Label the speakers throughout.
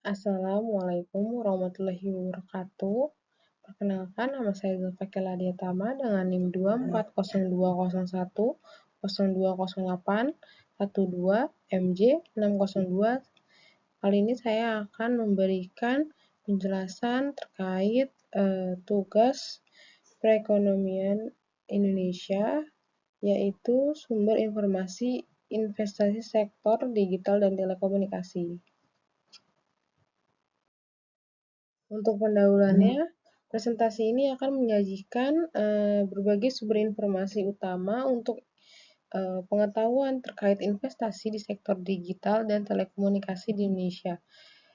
Speaker 1: Assalamualaikum warahmatullahi wabarakatuh. Perkenalkan, nama saya Zulfaqar Ladiatama dengan NIM 240201020812 MJ 602. Kali ini saya akan memberikan penjelasan terkait tugas perekonomian Indonesia, yaitu sumber informasi investasi sektor digital dan telekomunikasi. Untuk pendahuluannya, presentasi ini akan menyajikan berbagai sumber informasi utama untuk pengetahuan terkait investasi di sektor digital dan telekomunikasi di Indonesia,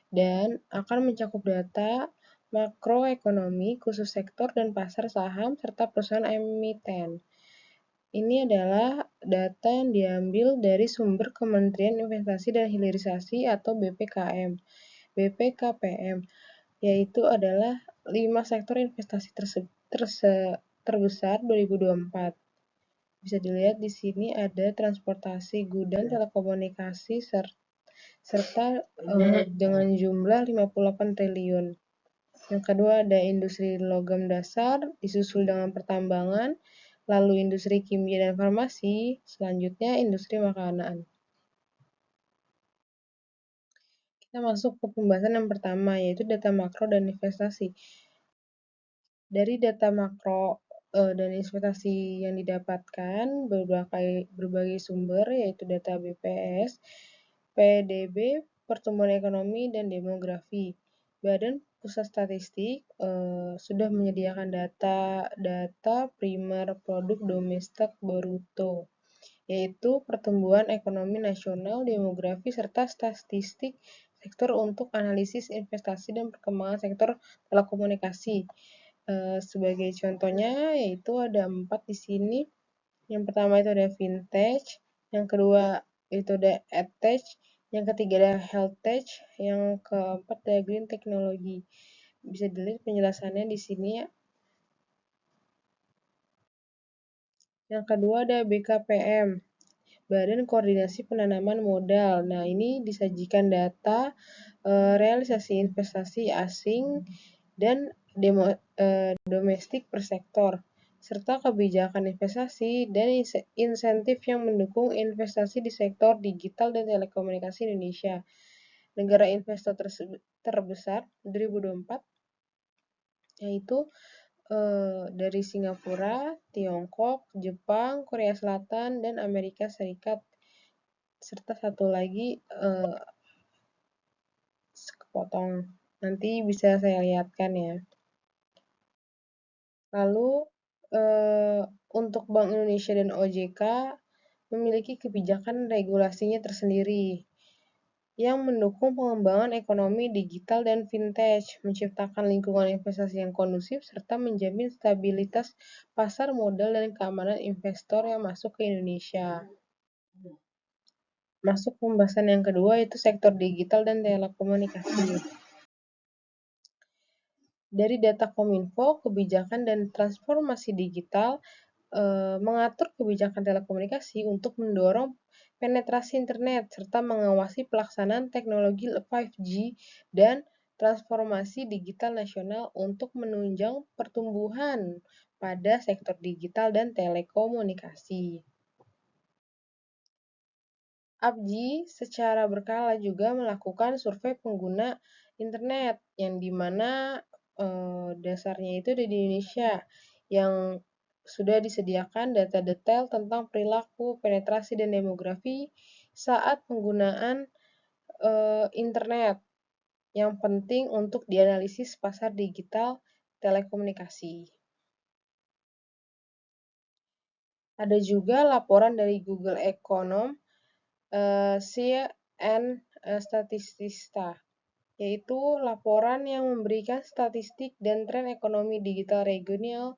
Speaker 1: dan akan mencakup data makroekonomi khusus sektor dan pasar saham serta perusahaan emiten. Ini adalah data yang diambil dari sumber Kementerian Investasi dan Hilirisasi atau BPKPM, yaitu adalah 5 sektor investasi terbesar 2024. Bisa dilihat di sini ada transportasi, gudang, telekomunikasi, serta dengan jumlah 58 triliun. Yang kedua ada industri logam dasar, disusul dengan pertambangan, lalu industri kimia dan farmasi, selanjutnya industri makanan. Kita masuk ke pembahasan yang pertama, yaitu data makro dan investasi. Dari data makro dan investasi yang didapatkan berbagai sumber, yaitu data BPS, PDB, pertumbuhan ekonomi, dan demografi. Badan Pusat Statistik sudah menyediakan data primer produk domestik bruto, yaitu pertumbuhan ekonomi nasional, demografi, serta statistik sektor untuk analisis investasi dan perkembangan sektor telekomunikasi. Sebagai contohnya, yaitu ada 4 di sini. Yang pertama itu ada vintage, yang kedua itu ada edtech, yang ketiga ada healthtech, yang keempat ada green technology. Bisa dilihat penjelasannya di sini ya. Yang kedua ada BKPM, Badan Koordinasi Penanaman Modal. Nah, ini disajikan data realisasi investasi asing dan domestik per sektor, serta kebijakan investasi dan insentif yang mendukung investasi di sektor digital dan telekomunikasi Indonesia. Negara investor terbesar 2024 yaitu dari Singapura, Tiongkok, Jepang, Korea Selatan, dan Amerika Serikat. Serta satu lagi kepotong, nanti bisa saya lihatkan ya. Lalu untuk Bank Indonesia dan OJK memiliki kebijakan regulasinya tersendiri yang mendukung pengembangan ekonomi digital dan fintech, menciptakan lingkungan investasi yang kondusif, serta menjamin stabilitas pasar modal dan keamanan investor yang masuk ke Indonesia. Masuk pembahasan yang kedua, yaitu sektor digital dan telekomunikasi. Dari data Kominfo, kebijakan dan transformasi digital mengatur kebijakan telekomunikasi untuk mendorong penetrasi internet serta mengawasi pelaksanaan teknologi 5G dan transformasi digital nasional untuk menunjang pertumbuhan pada sektor digital dan telekomunikasi. APJI secara berkala juga melakukan survei pengguna internet yang dimana dasarnya itu ada di Indonesia, yang sudah disediakan data detail tentang perilaku, penetrasi, dan demografi saat penggunaan internet yang penting untuk dianalisis pasar digital telekomunikasi. Ada juga laporan dari Google Econom, SEA and Statista, yaitu laporan yang memberikan statistik dan tren ekonomi digital regional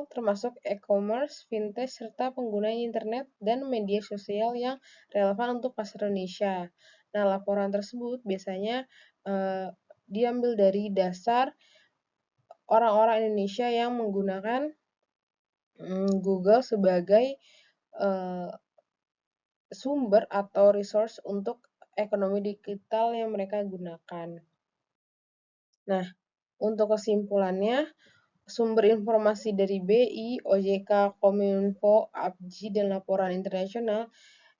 Speaker 1: termasuk e-commerce, fintech, serta pengguna internet dan media sosial yang relevan untuk pasar Indonesia. Nah, laporan tersebut biasanya diambil dari dasar orang-orang Indonesia yang menggunakan Google sebagai sumber atau resource untuk ekonomi digital yang mereka gunakan. Nah, untuk kesimpulannya, sumber informasi dari BI, OJK, Kominfo, APJI, dan laporan internasional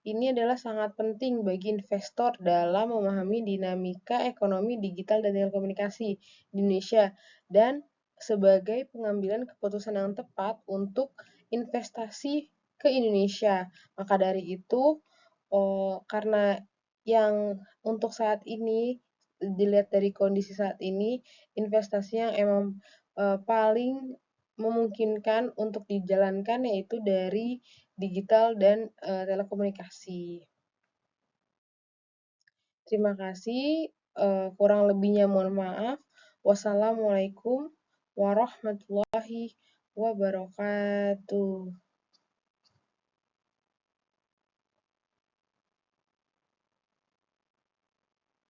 Speaker 1: ini adalah sangat penting bagi investor dalam memahami dinamika ekonomi digital dan telekomunikasi di Indonesia dan sebagai pengambilan keputusan yang tepat untuk investasi ke Indonesia. Maka dari itu, karena yang untuk saat ini dilihat dari kondisi saat ini, investasi yang emang paling memungkinkan untuk dijalankan yaitu dari digital dan telekomunikasi. Terima kasih, kurang lebihnya mohon maaf. Wassalamualaikum warahmatullahi wabarakatuh.